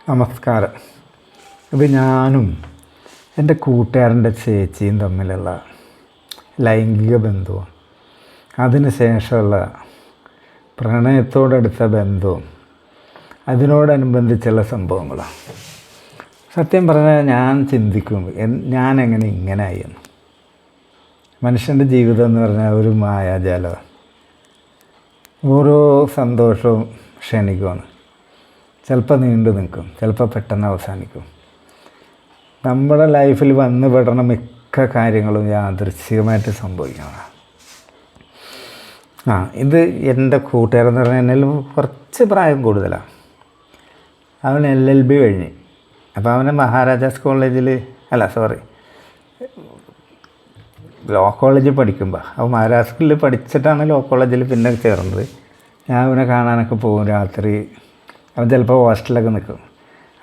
നമസ്കാരം. ഇത് ഞാനും എൻ്റെ കൂട്ടുകാരൻ്റെ ചേച്ചിയും തമ്മിലുള്ള ലൈംഗിക ബന്ധവും അതിന് ശേഷമുള്ള പ്രണയത്തോടടുത്ത ബന്ധവും അതിനോടനുബന്ധിച്ചുള്ള സംഭവങ്ങളാണ്. സത്യം പറഞ്ഞാൽ ഞാൻ ചിന്തിക്കും, ഞാനെങ്ങനെ ഇങ്ങനെയായി എന്ന്. മനുഷ്യൻ്റെ ജീവിതം എന്ന് പറഞ്ഞാൽ ഒരു മായാജാലമാണ്. ഓരോ സന്തോഷവും ക്ഷണികമാണ്. ചിലപ്പോൾ നീണ്ടു നിൽക്കും, ചിലപ്പോൾ പെട്ടെന്ന് അവസാനിക്കും. നമ്മുടെ ലൈഫിൽ വന്നു പെടുന്ന മിക്ക കാര്യങ്ങളും യാദൃച്ഛികമായിട്ട് സംഭവിക്കുന്നതാണ്. ഇത് എൻ്റെ കൂട്ടുകാരെന്ന് പറഞ്ഞാൽ കുറച്ച് പ്രായം കൂടുതലാണ്. അവൻ LLB കഴിഞ്ഞ്. അപ്പോൾ അവനെ മഹാരാജാസ് കോളേജിൽ ലോ കോളേജിൽ പഠിക്കുമ്പോൾ അവൻ മഹാരാഷ്ട്രയിൽ പഠിച്ചിട്ടാണ് ലോ കോളേജിൽ പിന്നെ ചേർന്നത്. ഞാൻ അവനെ കാണാനൊക്കെ പോകും രാത്രി. അവൻ ചിലപ്പോൾ ഹോസ്റ്റലൊക്കെ നിൽക്കും.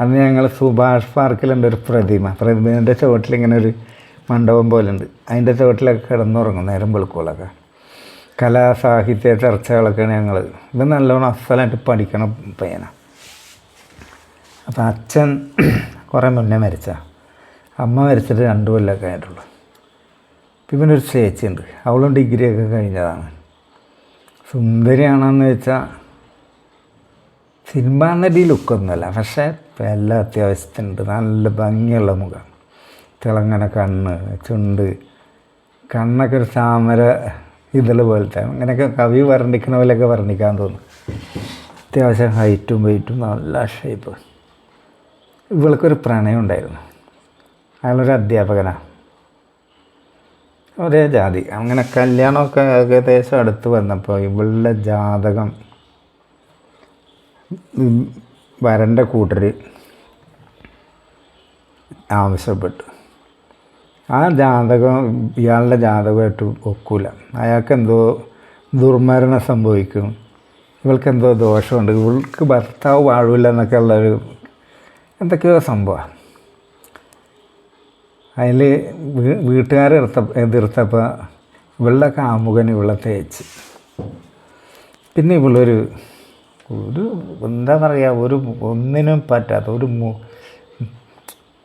അന്ന് ഞങ്ങൾ സുഭാഷ് പാർക്കിലുണ്ട് ഒരു പ്രതിമേൻ്റെ ചുവട്ടിലിങ്ങനെ ഒരു മണ്ഡപം പോലെ ഉണ്ട്. അതിൻ്റെ ചുവട്ടിലൊക്കെ കിടന്നുറങ്ങും നേരം വെളുക്കുകളൊക്കെ. കലാസാഹിത്യ ചർച്ചകളൊക്കെയാണ് ഞങ്ങൾ. ഇത് നല്ലോണം അസലായിട്ട് പഠിക്കണം പയ്യനാണ്. അപ്പോൾ അച്ഛൻ കുറേ മുന്നേ അമ്മ മരിച്ചിട്ട് 2 കൊല്ലമൊക്കെ ആയിട്ടുള്ളൂ. ഇവനൊരു ചേച്ചിയുണ്ട്, അവളും ഡിഗ്രിയൊക്കെ കഴിഞ്ഞതാണ്. സുന്ദരിയാണെന്ന് വെച്ചാൽ സിനിമാ നടി ലുക്കൊന്നുമല്ല, പക്ഷേ എല്ലാം അത്യാവശ്യത്തിനുണ്ട്. നല്ല ഭംഗിയുള്ള മുഖം, തിളങ്ങന കണ്ണ്, ചുണ്ട്, കണ്ണൊക്കെ ഒരു താമര ഇതൾ പോലത്തെ. അങ്ങനെയൊക്കെ കവി വർണ്ണിക്കണ പോലെയൊക്കെ വർണ്ണിക്കാൻ തോന്നും. അത്യാവശ്യം ഹൈറ്റും വെയിറ്റും നല്ല ഷേപ്പ്. ഇവൾക്കൊരു പ്രണയം ഉണ്ടായിരുന്നു. അയാളൊരു അധ്യാപകനാണ്, ഒരേ ജാതി. അങ്ങനെ കല്യാണമൊക്കെ ഏകദേശം അടുത്ത് വന്നപ്പോൾ ഇവളുടെ ജാതകം വരൻ്റെ കൂട്ടർ ആവശ്യപ്പെട്ടു. ആ ജാതകം ഇയാളുടെ ജാതകമായിട്ട് ഒക്കില്ല. അയാൾക്കെന്തോ ദുർമരണം സംഭവിക്കും, ഇവൾക്കെന്തോ ദോഷമുണ്ട്, ഇവൾക്ക് ഭർത്താവ് വാഴില്ല എന്നൊക്കെ ഉള്ളൊരു എന്തൊക്കെയോ സംഭവമാണ്. അതിൽ വീട്ടുകാർ എതിർത്തപ്പോൾ ഇവളുടെ കാമുകൻ ഇവളെ തേച്ച്. പിന്നെ ഇവളൊരു എന്താ പറയുക, ഒന്നിനും പറ്റാത്ത ഒരു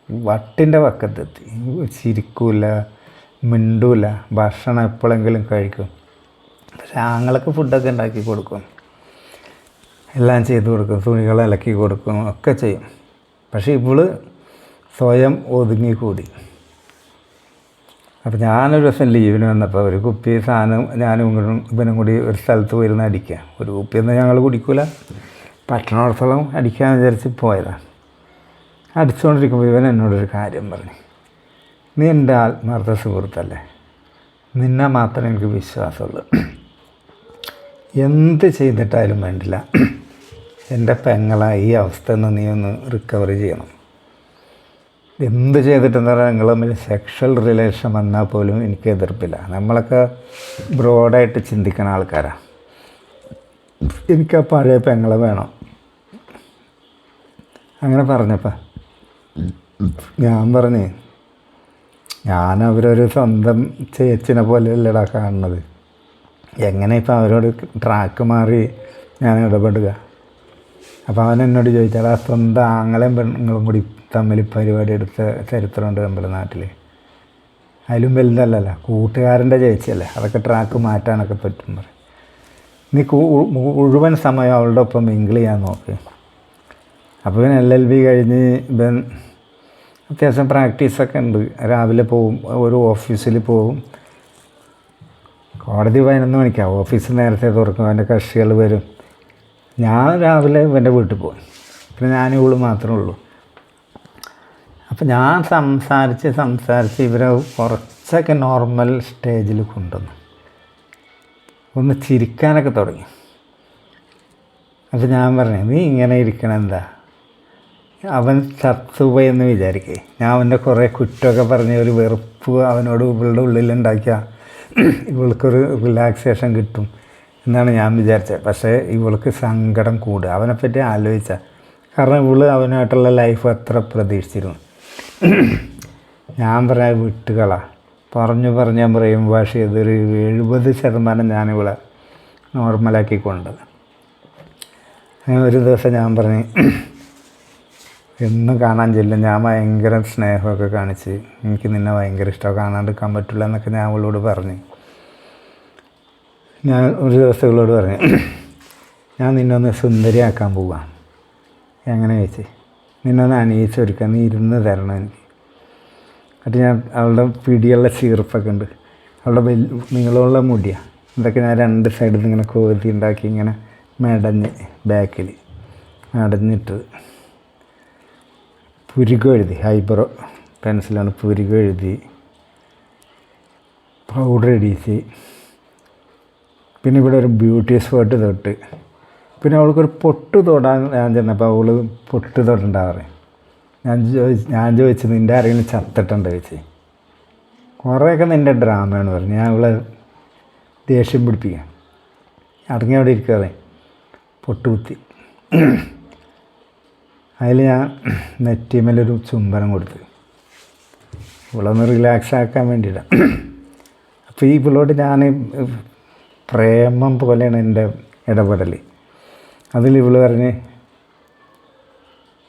വട്ടിൻ്റെ വക്കത്തെത്തി. ചിരിക്കൂല, മിണ്ടൂല, ഭക്ഷണം എപ്പോഴെങ്കിലും കഴിക്കും. പക്ഷെ ആങ്ങളൊക്കെ ഫുഡൊക്കെ ഉണ്ടാക്കി കൊടുക്കും, എല്ലാം ചെയ്തു കൊടുക്കും, തുണികൾ ഇളക്കി കൊടുക്കും, ഒക്കെ ചെയ്യും. പക്ഷേ ഇവള് സ്വയം ഒതുങ്ങിക്കൂടി. അപ്പോൾ ഞാനൊരു ദിവസം ലീവിന് വന്നപ്പോൾ ഒരു കുപ്പി സാധനം ഞാനും ഇവനും കൂടി ഒരു സ്ഥലത്ത് പോയിരുന്ന് അടിക്കുക. ഒരു കുപ്പിയൊന്നും ഞങ്ങൾ കുടിക്കില്ല, പട്ടണത്തോളം അടിക്കാമെന്ന് വിചാരിച്ച് പോയതാണ്. അടിച്ചുകൊണ്ടിരിക്കുമ്പോൾ ഇവൻ എന്നോടൊരു കാര്യം പറഞ്ഞു. നീ എൻ്റെ ആത്മാർത്ഥ സുഹൃത്തല്ലേ, നിന്നെ മാത്രമേ എനിക്ക് വിശ്വാസമുള്ളൂ. എന്ത് ചെയ്തിട്ടായാലും വേണ്ടില്ല, എൻ്റെ പെങ്ങളായി ഈ അവസ്ഥയിൽ നിന്ന് നീ ഒന്ന് റിക്കവറി ചെയ്യണം. എന്ത് ചെയ്തിട്ടെന്ന് പറഞ്ഞാൽ നിങ്ങൾ തമ്മിൽ സെക്ഷൽ റിലേഷൻ വന്നാൽ പോലും എനിക്ക് എതിർപ്പില്ല. നമ്മളൊക്കെ ബ്രോഡായിട്ട് ചിന്തിക്കുന്ന ആൾക്കാരാണ്. എനിക്ക് ആ പഴയ പെങ്ങളെ വേണം. അങ്ങനെ പറഞ്ഞപ്പോൾ ഞാൻ പറഞ്ഞു, ഞാൻ അവരൊരു സ്വന്തം ചേച്ചിനെ പോലെയല്ലടാ കാണുന്നത്. എങ്ങനെ ഇപ്പം അവരോട് ട്രാക്ക് മാറി ഞാൻ ഇടപെടുക? അപ്പോൾ അവൻ എന്നോട് ചോദിച്ചാൽ ആ സ്വന്തം ആങ്ങളെയും പെണ്ണുങ്ങളും കൂടി തമ്മിൽ പരിപാടി എടുത്ത ചരിത്രമുണ്ട് നമ്മുടെ നാട്ടിൽ. അതിലും വലുതല്ലല്ലോ, കൂട്ടുകാരൻ്റെ ചേച്ചിയല്ലേ, അതൊക്കെ ട്രാക്ക് മാറ്റാനൊക്കെ പറ്റും പറയും. നീ മുഴുവൻ സമയം അവളുടെ ഒപ്പം മിങ്കിൾ ചെയ്യാൻ നോക്ക്. അപ്പോൾ ഇവൻ LLB കഴിഞ്ഞ് ഇവൻ അത്യാവശ്യം പ്രാക്ടീസൊക്കെ ഉണ്ട്. രാവിലെ പോവും, ഒരു ഓഫീസിൽ പോവും. കോടതി 11 മണിക്കാണ്, ഓഫീസ് നേരത്തെ തുറക്കും, അവൻ്റെ കക്ഷികൾ വരും. ഞാൻ രാവിലെ ഇവൻ്റെ വീട്ടിൽ പോകും. പിന്നെ ഞാൻ ഇവള് മാത്രമേ ഉള്ളൂ. അപ്പം ഞാൻ സംസാരിച്ച് ഇവരെ കുറച്ചൊക്കെ നോർമൽ സ്റ്റേജിൽ കൊണ്ടുവന്നു, ഒന്ന് ചിരിക്കാനൊക്കെ തുടങ്ങി. അപ്പോൾ ഞാൻ പറഞ്ഞു, നീ ഇങ്ങനെ ഇരിക്കണം എന്താ? അവൻ ചത്തുപോയെന്ന് വിചാരിക്കേ. ഞാൻ അവൻ്റെ കുറേ കുറ്റമൊക്കെ പറഞ്ഞ് ഒരു വെറുപ്പ് അവനോട് ഇവളുടെ ഉള്ളിലുണ്ടാക്കിയ ഇവൾക്കൊരു റിലാക്സേഷൻ കിട്ടും എന്നാണ് ഞാൻ വിചാരിച്ചത്. പക്ഷേ ഇവൾക്ക് സങ്കടം കൂടുക അവനെപ്പറ്റി ആലോചിച്ചാൽ. കാരണം ഇവള് അവനായിട്ടുള്ള ലൈഫ് അത്ര പ്രതീക്ഷിച്ചിരുന്നു. ഞാൻ പറയാൻ വിട്ടുകളാ പറഞ്ഞ് ഞാൻ ബ്രെയിൻ വാഷ് ചെയ്തൊരു 70% ഞാനിവളെ നോർമലാക്കി കൊണ്ടത്. അങ്ങനെ ഒരു ദിവസം ഞാൻ പറഞ്ഞു, എന്നും കാണാൻ ചെല്ലും. ഞാൻ ഭയങ്കര സ്നേഹമൊക്കെ കാണിച്ച് എനിക്ക് നിന്നെ ഭയങ്കര ഇഷ്ടമാണ്, കാണാണ്ടിരിക്കാൻ പറ്റില്ല എന്നൊക്കെ ഞാൻ അവളോട് പറഞ്ഞു. ഞാൻ ഒരു ദിവസം ഇവളോട് പറഞ്ഞു, ഞാൻ നിന്നൊന്ന് സുന്ദരിയാക്കാൻ പോവാം. എങ്ങനെ ചോദിച്ചു, നിന്നൊന്ന് അണിയിച്ചൊരുക്കാൻ, നീ ഇരുന്ന് തരണം എനിക്ക്. എന്നിട്ട് ഞാൻ അവളുടെ പിടിയുള്ള ചീർപ്പൊക്കെ ഉണ്ട്, അവളുടെ നീളമുള്ള മുടിയാണ്, ഇതൊക്കെ ഞാൻ 2 സൈഡിൽ നിന്ന് ഇങ്ങനെ കോതി ഉണ്ടാക്കി ഇങ്ങനെ മെടഞ്ഞ് ബാക്കിൽ മെടഞ്ഞിട്ട് പുരുകം എഴുതി, ഹൈബ്രോ പെൻസിലാണ് പുരുകം എഴുതി, പൗഡർ ഇടിച്ച്, പിന്നെ ഇവിടെ ഒരു ബ്യൂട്ടി സ്പോട്ട് തൊട്ട്, പിന്നെ അവൾക്കൊരു പൊട്ട് തൊടാൻ ഞാൻ ചെന്നപ്പോൾ അവൾ പൊട്ട് തൊട്ടുണ്ടാവാറ്. ഞാൻ ചോദിച്ചു നിൻ്റെ ആരെങ്കിലും ചത്തിട്ടുണ്ടോ ചോദിച്ചു. കുറേയൊക്കെ നിൻ്റെ ഡ്രാമയാണ് പറഞ്ഞു. ഞാൻ അവളെ ദേഷ്യം പിടിപ്പിക്കാം, അടങ്ങി അവിടെ ഇരിക്കാതെ പൊട്ട് കുത്തി. അതിൽ ഞാൻ നെറ്റിമേലൊരു ചുംബനം കൊടുത്ത് ഇവളൊന്ന് റിലാക്സ് ആക്കാൻ വേണ്ടിയിട്ടാണ്. അപ്പോൾ ഈ ഇവളോട് ഞാൻ പ്രേമം പോലെയാണ് എൻ്റെ ഇടപെടൽ. അതിൽ ഇവൾ പറഞ്ഞ്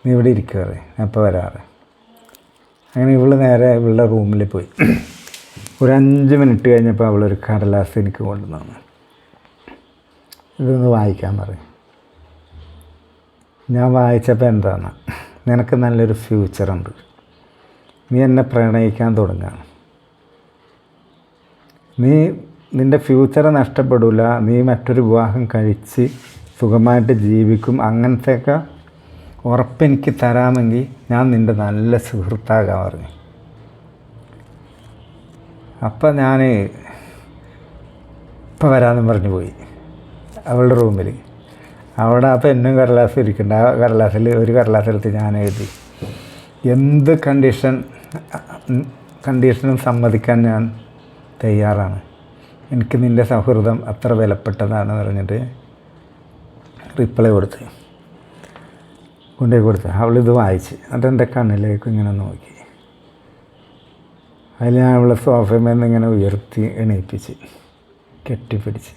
നീ ഇവിടെ ഇരിക്കാറ്, ഞാൻ ഇപ്പോൾ വരാറ്. അങ്ങനെ ഇവൾ നേരെ ഇവളുടെ റൂമിൽ പോയി. ഒരു 5 മിനിറ്റ് കഴിഞ്ഞപ്പോൾ അവളൊരു കടലാസ് എനിക്ക് കൊണ്ടുവന്നു. ഇതൊന്ന് വായിക്കാൻ പറയും. ഞാൻ വായിച്ചപ്പോൾ എന്താണ്, നിനക്ക് നല്ലൊരു ഫ്യൂച്ചറുണ്ട്, നീ എന്നെ പ്രണയിക്കാൻ തുടങ്ങുകയാണ്, നിൻ്റെ ഫ്യൂച്ചർ നഷ്ടപ്പെടില്ല, നീ മറ്റൊരു വിവാഹം കഴിച്ച് സുഖമായിട്ട് ജീവിക്കും, അങ്ങനത്തെയൊക്കെ ഉറപ്പെനിക്ക് തരാമെങ്കിൽ ഞാൻ നിൻ്റെ നല്ല സുഹൃത്താകാൻ പറഞ്ഞു. അപ്പം ഞാൻ ഇപ്പം വരാമെന്ന് പറഞ്ഞു പോയി അവളുടെ റൂമിൽ. അവിടെ അപ്പോൾ എന്നും കടലാസ് ഇരിക്കുന്നുണ്ട്. ആ കടലാസിൽ ഒരു കടലാസിലെടുത്ത് ഞാൻ എഴുതി, എന്ത് കണ്ടീഷനും സമ്മതിക്കാൻ ഞാൻ തയ്യാറാണ്, എനിക്ക് നിൻ്റെ സൗഹൃദം അത്ര വിലപ്പെട്ടതാണ് പറഞ്ഞിട്ട് റിപ്ലൈ കൊണ്ടുപോയി കൊടുത്ത്. അവളിത് വായിച്ച് എന്നിട്ട് എൻ്റെ കണ്ണിലേക്ക് ഇങ്ങനെ നോക്കി. അതിൽ ഞാൻ അവളെ സോഫയിൽ നിന്ന് ഇങ്ങനെ ഉയർത്തി എണീപ്പിച്ച് കെട്ടിപ്പിടിച്ച്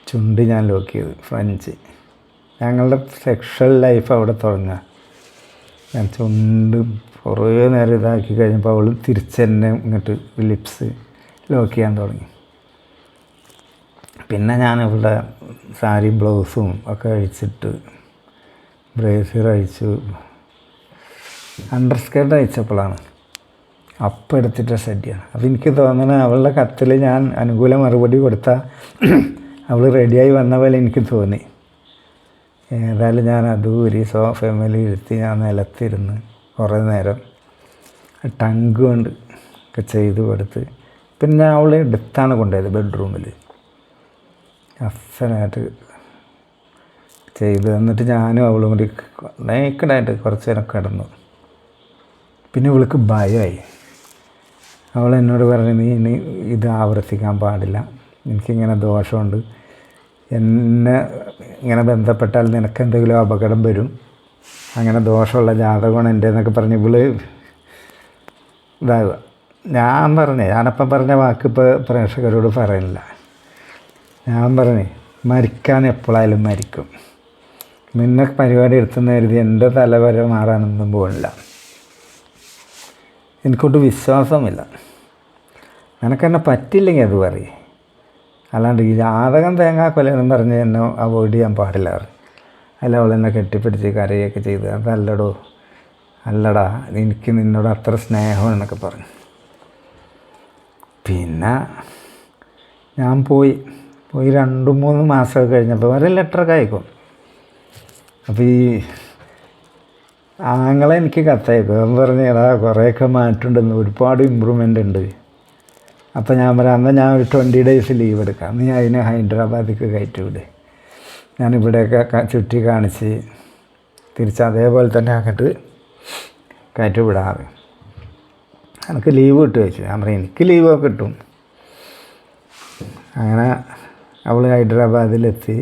ചുണ്ട് ഞാൻ ലോക്ക് ചെയ്ത് ഫ്രഞ്ച്. ഞങ്ങളുടെ സെക്ഷൽ ലൈഫ് അവിടെ തുടങ്ങുക. ഞാൻ ചുണ്ട് കുറേ നേരം ഇതാക്കി കഴിഞ്ഞപ്പോൾ അവൾ തിരിച്ചെന്നെ ഇങ്ങോട്ട് ലിപ്സ് ലോക്ക് ചെയ്യാൻ തുടങ്ങി. പിന്നെ ഞാൻ ഇവിടെ സാരി ബ്ലൗസും ഒക്കെ അഴിച്ചിട്ട് ബ്രേസിയർ അഴിച്ചു, അണ്ടർ സ്കേർട്ട് അഴിച്ചപ്പോഴാണ് അപ്പം എടുത്തിട്ട് സെറ്റിയാണ്. അപ്പോൾ എനിക്ക് തോന്നുന്നത് അവളുടെ കത്തിൽ ഞാൻ അനുകൂല മറുപടി കൊടുത്താൽ അവൾ റെഡിയായി വന്ന പോലെ എനിക്ക് തോന്നി. ഏതായാലും ഞാൻ അതൂരി സോഫയിൽ ഇരുത്തി ഞാൻ നിലത്തിരുന്ന് കുറേ നേരം ടങ്ക് കൊണ്ട് ഒക്കെ ചെയ്ത് കൊടുത്ത്, പിന്നെ ഞാൻ അവളെ എടുത്താണ് കൊണ്ടുപോയത് ബെഡ്റൂമിൽ അസനായിട്ട് ചെയ്ത്. എന്നിട്ട് ഞാനും അവളും കൂടി നേക്കഡായിട്ട് കുറച്ച് നേരം കിടന്നു. പിന്നെ ഇവൾക്ക് ഭയമായി. അവൾ എന്നോട് പറഞ്ഞു, നീ ഇത് ആവർത്തിക്കാൻ പാടില്ല, എനിക്കിങ്ങനെ ദോഷമുണ്ട്, എന്നെ ഇങ്ങനെ ബന്ധപ്പെട്ടാൽ നിനക്കെന്തെങ്കിലും അപകടം വരും, അങ്ങനെ ദോഷമുള്ള ജാതകമാണ് എൻ്റെ എന്നൊക്കെ പറഞ്ഞ് ഇവള് ഇതാകുക. ഞാനപ്പം പറഞ്ഞ വാക്ക് ഇപ്പോൾ പ്രേക്ഷകരോട് പറയുന്നില്ല. ഞാൻ പറഞ്ഞു, മരിക്കാൻ എപ്പോഴായാലും മരിക്കും, നിന്നെ പരിപാടി എടുത്തെന്ന് കരുതി എൻ്റെ തലവരെ മാറാനൊന്നും പോകണില്ല, എനിക്കൊട്ട് വിശ്വാസമില്ല, നിനക്കെന്നെ പറ്റില്ലെങ്കിൽ അത് പറയും, അല്ലാണ്ട് ഈ ജാതകം തേങ്ങാക്കൊലയെന്നും പറഞ്ഞ് എന്നെ അവോയ്ഡ് ചെയ്യാൻ പാടില്ല. അല്ല അവളെന്നെ കെട്ടിപ്പിടിച്ച് കരയൊക്കെ ചെയ്ത്, അതല്ലടോ, അല്ലടാ എനിക്ക് നിന്നോട് അത്ര സ്നേഹമെന്നൊക്കെ പറഞ്ഞു. പിന്നെ ഞാൻ പോയി 2-3 മാസമൊക്കെ കഴിഞ്ഞപ്പോൾ ഒരു ലെറ്ററൊക്കെ അയക്കും. അപ്പോൾ ഈ ആങ്ങളെ എനിക്ക് കത്തയക്കും. അവൻ പറഞ്ഞ് എടാ കുറേയൊക്കെ മാറ്റമുണ്ടെന്ന്, ഒരുപാട് ഇമ്പ്രൂവ്മെൻ്റ് ഉണ്ട്. അപ്പോൾ ഞാൻ പറയാം, എന്നാൽ ഞാൻ ഒരു 20 ഡേയ്സ് ലീവ് എടുക്കാം, നീ അതിനെ ഹൈദരാബാദിലേക്ക് കയറ്റി വിട്, ഞാനിവിടെയൊക്കെ ചുറ്റി കാണിച്ച് തിരിച്ച് അതേപോലെ തന്നെ അങ്ങോട്ട് കയറ്റി വിടാറ്, എനിക്ക് ലീവ് കിട്ടും ചോദിച്ചു. ഞാൻ പറയും എനിക്ക് ലീവൊക്കെ കിട്ടും. അങ്ങനെ അവൾ ഹൈദരാബാദിലെത്തി.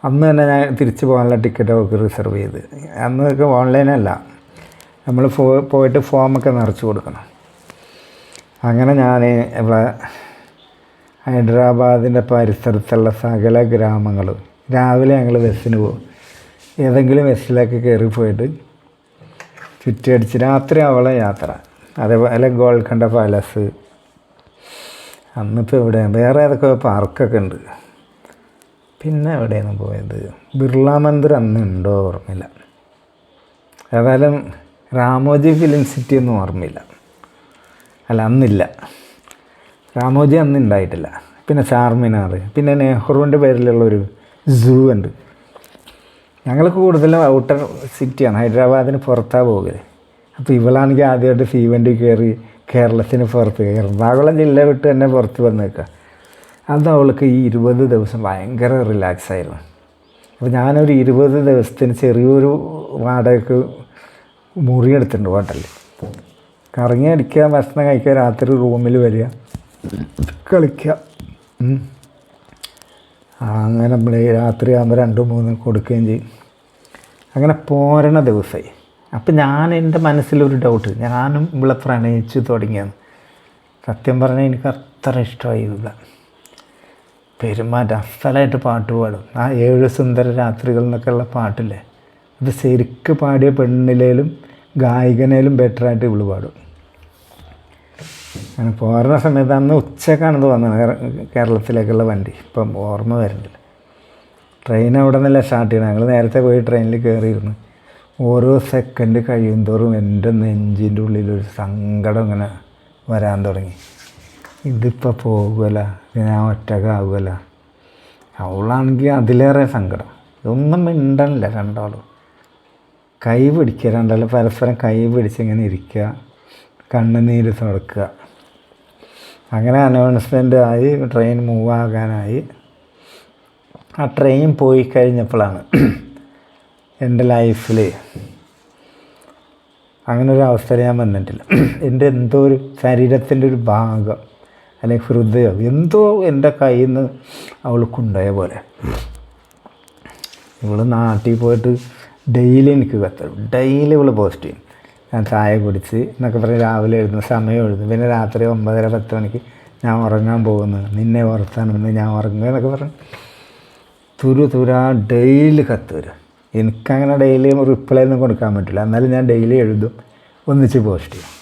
അന്ന് തന്നെ ഞാൻ തിരിച്ച് പോകാനുള്ള ടിക്കറ്റ് അവൾക്ക് റിസർവ് ചെയ്ത്. അന്നൊക്കെ ഓൺലൈനല്ല, നമ്മൾ പോയിട്ട് ഫോമൊക്കെ നിറച്ച് കൊടുക്കണം. അങ്ങനെ ഞാൻ ഇവിടെ ഹൈദരാബാദിൻ്റെ പരിസരത്തുള്ള സകല ഗ്രാമങ്ങളും രാവിലെ ഞങ്ങൾ ബസ്സിന് പോകും. ഏതെങ്കിലും ബസ്സിലൊക്കെ കയറി പോയിട്ട് ചുറ്റിയടിച്ച് രാത്രി അവളെ യാത്ര. അതേപോലെ ഗോൾക്കണ്ട പാലസ്, അന്നിപ്പോൾ എവിടെ വേറെ ഏതൊക്കെ പാർക്കൊക്കെ ഉണ്ട്. പിന്നെ എവിടെയാണ് പോയത്? ബിർള മന്ദിർ അന്ന് ഉണ്ടോ ഓർമ്മയില്ല. ഏതായാലും രാമോജി ഫിലിം സിറ്റി ഒന്നും ഓർമ്മയില്ല. അല്ല, അന്നില്ല, രാമോജി അന്ന് ഉണ്ടായിട്ടില്ല. പിന്നെ ചാർമിനാർ, പിന്നെ നെഹ്റുവിൻ്റെ പേരിലുള്ളൊരു സൂ ഉണ്ട്. ഞങ്ങൾ കൂടുതലും ഔട്ടർ സിറ്റിയാണ്, ഹൈദരാബാദിന് പുറത്താണ് പോകുക. അപ്പോൾ ഇവളാണെങ്കിൽ ആദ്യമായിട്ട് തീവണ്ടി കയറി കേരളത്തിന് പുറത്ത്, എറണാകുളം ജില്ല വിട്ട് തന്നെ പുറത്ത് വന്നേക്കുക. അത് അവൾക്ക് ഈ 20 ദിവസം ഭയങ്കര റിലാക്സായിരുന്നു. അപ്പോൾ ഞാനൊരു 20 ദിവസത്തിന് ചെറിയൊരു വാടകയ്ക്ക് മുറി എടുത്തിട്ടുണ്ട് ഹോട്ടലിൽ. കറങ്ങി അടിക്കുക, ഭക്ഷണം കഴിക്കുക, രാത്രി റൂമിൽ വരിക, കളിക്കുക. അങ്ങനെ നമ്മൾ രാത്രി ആകുമ്പോൾ 2-3 കൊടുക്കുകയും ചെയ്യും. അങ്ങനെ പോരണ ദിവസമായി. അപ്പം എൻ്റെ മനസ്സിലൊരു ഡൗട്ട്, ഞാനും ഇവിടെ പ്രണയിച്ച് തുടങ്ങിയാണ്. സത്യം പറഞ്ഞാൽ എനിക്ക് അത്ര ഇഷ്ടമായി ഇവിടെ പെരുമാറ്റം. അസലായിട്ട് പാട്ട് പാടും. ആ 7 സുന്ദര രാത്രികൾ എന്നൊക്കെയുള്ള പാട്ടില്ലേ, ഇത് ശരിക്ക് പാടിയ പെണ്ണിലേലും ഗായികനേലും ബെറ്ററായിട്ട് ഇവള് പാടും. അങ്ങനെ പോരുന്ന സമയത്ത് അന്ന് ഉച്ചക്കാണിത് വന്നത് കേരളത്തിലേക്കുള്ള വണ്ടി. ഇപ്പം ഓർമ്മ വരുന്നില്ല. ട്രെയിൻ അവിടെ നിന്നല്ല സ്റ്റാർട്ട് ചെയ്യണം. ഞങ്ങൾ നേരത്തെ പോയി ട്രെയിനിൽ കയറിയിരുന്നു. ഓരോ സെക്കൻഡ് കഴിയും തോറും എൻ്റെ നെഞ്ചിൻ്റെ ഉള്ളിലൊരു സങ്കടം ഇങ്ങനെ വരാൻ തുടങ്ങി. ഇതിപ്പോൾ പോകുമല്ല, ഞാൻ ഒറ്റക്കാവുമല്ല. അവളാണെങ്കിൽ അതിലേറെ സങ്കടം. ഒന്നും മിണ്ടണില്ല. രണ്ടാളും കൈ പിടിക്കുക, രണ്ടാളും പരസ്പരം കൈ പിടിച്ചിങ്ങനെ ഇരിക്കുക, കണ്ണുനീര് തുടക്കുക. അങ്ങനെ അനൗൺസ്മെൻ്റ് ആയി, ട്രെയിൻ മൂവ് ആകാനായി. ആ ട്രെയിൻ പോയി കഴിഞ്ഞപ്പോഴാണ് എൻ്റെ ലൈഫിൽ അങ്ങനൊരു അവസ്ഥയിൽ ഞാൻ വന്നിട്ടില്ല. എൻ്റെ എന്തോ ഒരു ശരീരത്തിൻ്റെ ഒരു ഭാഗം അല്ലെങ്കിൽ ഹൃദയം എന്തോ എൻ്റെ കയ്യിൽ നിന്ന് അവൾക്കുണ്ടായ പോലെ. ഇവൾ നാട്ടിൽ പോയിട്ട് ഡെയിലി എനിക്ക് കത്തരും. ഡെയിലി ഇവൾ പോസ്റ്റ് ചെയ്യും, ഞാൻ ചായ കുടിച്ച് എന്നൊക്കെ പറഞ്ഞ് രാവിലെ എഴുതുന്ന സമയം എഴുതും. പിന്നെ രാത്രി 9:30-10 മണിക്ക് ഞാൻ ഉറങ്ങാൻ പോകുന്നു, നിന്നെ ഓർത്താണെന്ന് ഞാൻ ഉറങ്ങുക എന്നൊക്കെ പറഞ്ഞ് തുരാ ഡെയിലി കത്ത് വരും. എനിക്കങ്ങനെ ഡെയിലി റിപ്ലൈ ഒന്നും കൊടുക്കാൻ പറ്റില്ല. എന്നാലും ഞാൻ ഡെയിലി എഴുതും, ഒന്നിച്ച് പോസ്റ്റ് ചെയ്യും.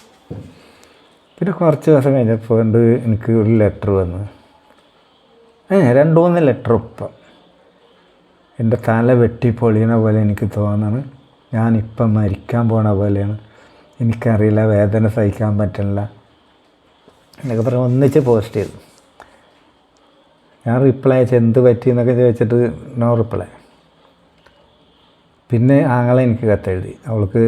പിന്നെ കുറച്ച് ദിവസം കഴിഞ്ഞപ്പോൾ എനിക്ക് ഒരു ലെറ്റർ വന്നു. 2-3 ലെറ്റർ ഒപ്പം. എൻ്റെ തല വെട്ടി പൊളിയണ പോലെ എനിക്ക് തോന്നണം. ഞാനിപ്പം മരിക്കാൻ പോണ പോലെയാണ്. എനിക്കറിയില്ല, വേദന സഹിക്കാൻ പറ്റില്ല എന്നൊക്കെ പറഞ്ഞ് ഒന്നിച്ച് പോസ്റ്റ് ചെയ്തു. ഞാൻ റിപ്ലൈ അയച്ചു, എന്ത് പറ്റി എന്നൊക്കെ ചോദിച്ചിട്ട് നോ റിപ്ലൈ. പിന്നെ ആങ്ങളെ എനിക്ക് കത്തെഴുതി. അവൾക്ക്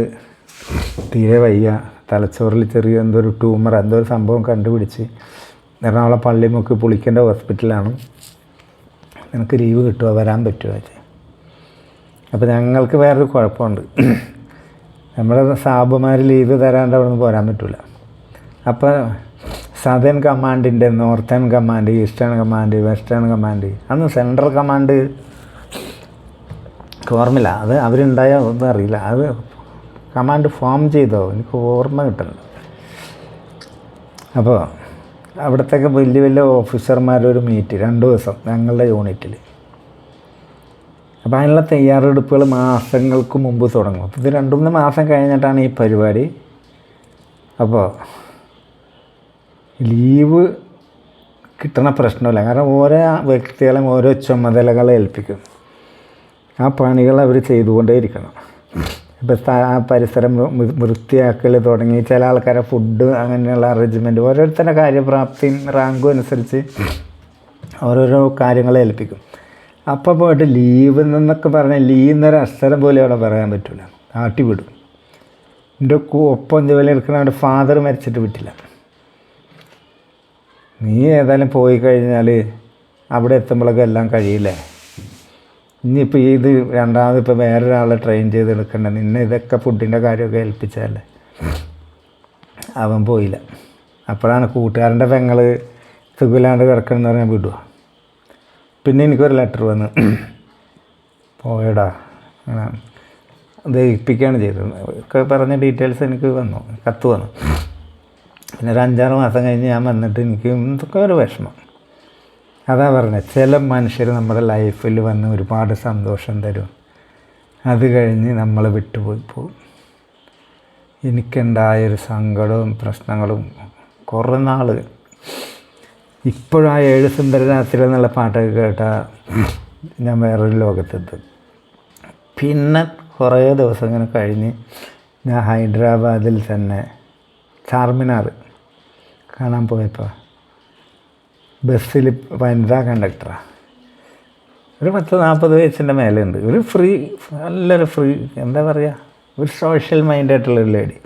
തീരെ വയ്യ, തലച്ചോറിൽ ചെറിയ എന്തോ ഒരു ട്യൂമർ, എന്തോ ഒരു സംഭവം കണ്ടുപിടിച്ച് എറണാകുളം പള്ളിമുക്ക് പുളിക്കൻ്റെ ഹോസ്പിറ്റലാണ്, നിനക്ക് ലീവ് കിട്ടുമോ, വരാൻ പറ്റുമോ വെച്ച്. അപ്പോൾ ഞങ്ങൾക്ക് വേറൊരു കുഴപ്പമുണ്ട്, നമ്മുടെ സാബുമാർ ലീവ് തരാണ്ട് അവിടെ നിന്ന് പോരാൻ പറ്റില്ല. അപ്പോൾ സദേൺ കമാൻഡിൻ്റെ northern command, eastern command, western command, അന്ന് സെൻട്രൽ കമാൻഡ് ഓർമ്മയില്ല, അത് അവരുണ്ടായോ ഒന്നും അറിയില്ല. അത് കമാൻഡ് ഫോം ചെയ്തോ എനിക്ക് ഓർമ്മ കിട്ടുന്നുണ്ട്. അപ്പോൾ അവിടത്തേക്ക് വലിയ വലിയ ഓഫീസർമാരൊരു മീറ്റ് 2 ദിവസം ഞങ്ങളുടെ യൂണിറ്റിൽ. അപ്പോൾ അതിനുള്ള തയ്യാറെടുപ്പുകൾ മാസങ്ങൾക്ക് മുമ്പ് തുടങ്ങും. അപ്പോൾ ഇത് 2-3 മാസം കഴിഞ്ഞിട്ടാണ് ഈ പരിപാടി. അപ്പോൾ ലീവ് കിട്ടണ പ്രശ്നമില്ല, കാരണം ഓരോ വ്യക്തികളെയും ഓരോ ചുമതലകളെ ഏൽപ്പിക്കും. ആ പണികൾ അവർ ചെയ്തുകൊണ്ടേ ഇരിക്കണം. ഇപ്പോൾ ആ പരിസരം വൃത്തിയാക്കൽ തുടങ്ങി ചില ആൾക്കാരെ ഫുഡ്, അങ്ങനെയുള്ള അറേഞ്ച്മെൻറ്റ്, ഓരോരുത്തരുടെ കാര്യപ്രാപ്തിയും റാങ്കും അനുസരിച്ച് ഓരോരോ കാര്യങ്ങളെ ഏൽപ്പിക്കും. അപ്പോൾ പോയിട്ട് ലീവ് എന്നൊക്കെ പറഞ്ഞാൽ ലീവ് എന്നൊരു അക്ഷരം പോലെ അവിടെ പറയാൻ പറ്റില്ല, ആട്ടി വിടും. എൻ്റെ ഒപ്പം ജോലി എടുക്കുന്ന അവൻ്റെ ഫാദർ മരിച്ചിട്ട് വിട്ടില്ല. നീ ഏതായാലും പോയി കഴിഞ്ഞാൽ അവിടെ എത്തുമ്പോഴൊക്കെ എല്ലാം കഴിയില്ലേ, ഇനിയിപ്പോൾ ഇത് രണ്ടാമത് ഇപ്പോൾ വേറൊരാളെ ട്രെയിൻ ചെയ്തെടുക്കണ്ട, നിന്നെ ഇതൊക്കെ ഫുഡിൻ്റെ കാര്യമൊക്കെ ഏൽപ്പിച്ചതല്ലേ. അവൻ പോയില്ല. അപ്പോഴാണ് കൂട്ടുകാരൻ്റെ പെങ്ങൾ സുഖമില്ലാണ്ട് കിടക്കണമെന്ന് പറഞ്ഞാൽ വിടുക. പിന്നെ എനിക്കൊരു ലെറ്റർ വന്നു, പോയടാ ദഹിപ്പിക്കുകയാണ് ചെയ്തത് ഒക്കെ പറഞ്ഞ ഡീറ്റെയിൽസ് എനിക്ക് വന്നു, കത്ത് വന്നു. പിന്നെ ഒരു 5-6 മാസം കഴിഞ്ഞ് ഞാൻ വന്നിട്ട് എനിക്ക് എന്തൊക്കെ ഒരു വിഷമം. അതാ പറഞ്ഞത്, ചില മനുഷ്യർ നമ്മുടെ ലൈഫിൽ വന്ന് ഒരുപാട് സന്തോഷം തരും. അത് കഴിഞ്ഞ് നമ്മളെ വിട്ടുപോയി പോകും. എനിക്കുണ്ടായൊരു സങ്കടവും പ്രശ്നങ്ങളും കുറേ നാൾ ഇപ്പോഴും ആ 7 സുന്ദര രാത്രി എന്നുള്ള പാട്ടൊക്കെ കേട്ടാൽ ഞാൻ വേറൊരു ലോകത്തെത്തും. പിന്നെ കുറേ ദിവസം ഇങ്ങനെ കഴിഞ്ഞ് ഞാൻ ഹൈദരാബാദിൽ തന്നെ ചാർമിനാർ കാണാൻ പോയപ്പോൾ ബസ്സിൽ വനിതാ കണ്ടക്ടറാണ്. ഒരു 10-40 വയസ്സിൻ്റെ മേലെയുണ്ട്. ഒരു നല്ലൊരു എന്താ പറയുക, ഒരു സോഷ്യൽ മൈൻഡായിട്ടുള്ളൊരു ലേഡി.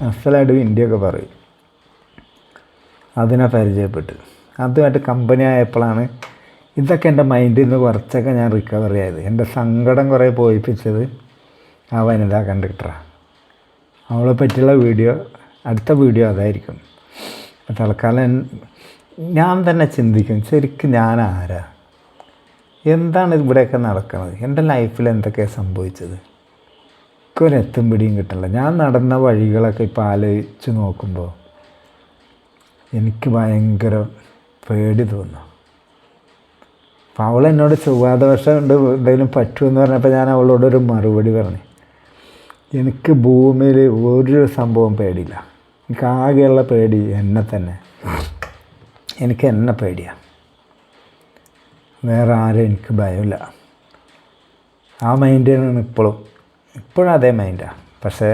അസലായിട്ട് ഹിന്ദിയൊക്കെ പറയും. അതിനെ പരിചയപ്പെട്ട് അതുമായിട്ട് കമ്പനി ആയപ്പോഴാണ് ഇതൊക്കെ എൻ്റെ മൈൻഡിൽ നിന്ന് കുറച്ചൊക്കെ ഞാൻ റിക്കവർ ആയത്. എൻ്റെ സങ്കടം കുറേ പോയിപ്പിച്ചത് ആ വനിതാ കണ്ടക്ടറാണ്. അവളെ പറ്റിയുള്ള അടുത്ത വീഡിയോ അതായിരിക്കും. തൽക്കാലം ഞാൻ തന്നെ ചിന്തിക്കും, ശരിക്കും ഞാൻ ആരാ, എന്താണ് ഇവിടെയൊക്കെ നടക്കുന്നത്, എൻ്റെ ലൈഫിൽ എന്തൊക്കെയാണ് സംഭവിച്ചത്, ഒരെത്തും പിടിയും കിട്ടില്ല. ഞാൻ നടന്ന വഴികളൊക്കെ ഇപ്പോൾ ആലോചിച്ച് നോക്കുമ്പോൾ എനിക്ക് ഭയങ്കര പേടി തോന്നും. അപ്പോൾ അവളെന്നോട് ചൊവ്വാദോഷം ഉണ്ട് എന്തെങ്കിലും പറ്റുമെന്ന് പറഞ്ഞപ്പോൾ ഞാൻ അവളോടൊരു മറുപടി പറഞ്ഞു, എനിക്ക് ഭൂമിയിൽ ഒരു സംഭവം പേടിയില്ല. എനിക്ക് ആകെയുള്ള പേടി എന്നെ തന്നെ. എനിക്ക് എന്നെ പേടിയാണ്, വേറെ ആരും എനിക്ക് ഭയമില്ല. ആ മൈൻഡാണ് ഇപ്പോഴും അതേ മൈൻഡാണ്. പക്ഷേ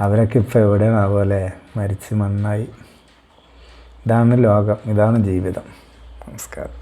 അവരൊക്കെ ഇപ്പോൾ എവിടെയാണ് അതുപോലെ മരിച്ച് മണ്ണായി. ഇതാണ് ലോകം, ഇതാണ് ജീവിതം. നമസ്കാരം.